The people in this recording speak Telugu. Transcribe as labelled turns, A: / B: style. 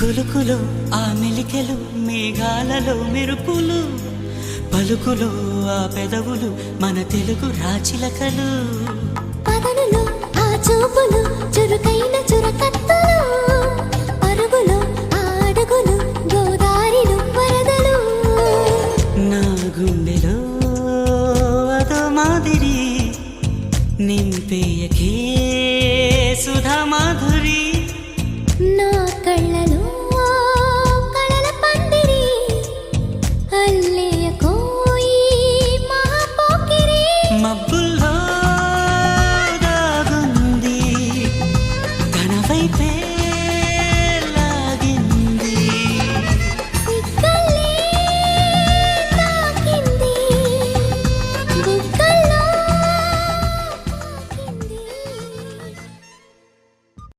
A: కులుకులు ఆ మెలికెలు మేఘాలలో మెరుపులు పలుకులు ఆ పెదవులు మన తెలుగు రాచిలకలు
B: పదనులు ఆ చూపులు చురుకైన చురకత్తలు పరుగులు ఆ అడుగులు గోదారిలు వరదలు
A: నా గుండెలో అదో మాదిరి నింపేయకే సుధా మాధురి
B: నా కళ్ళలో కళల పందిరి అల్లేయకోయి మహాపోకిరి
A: మబ్బుల్లో దాగుంది తన వైపే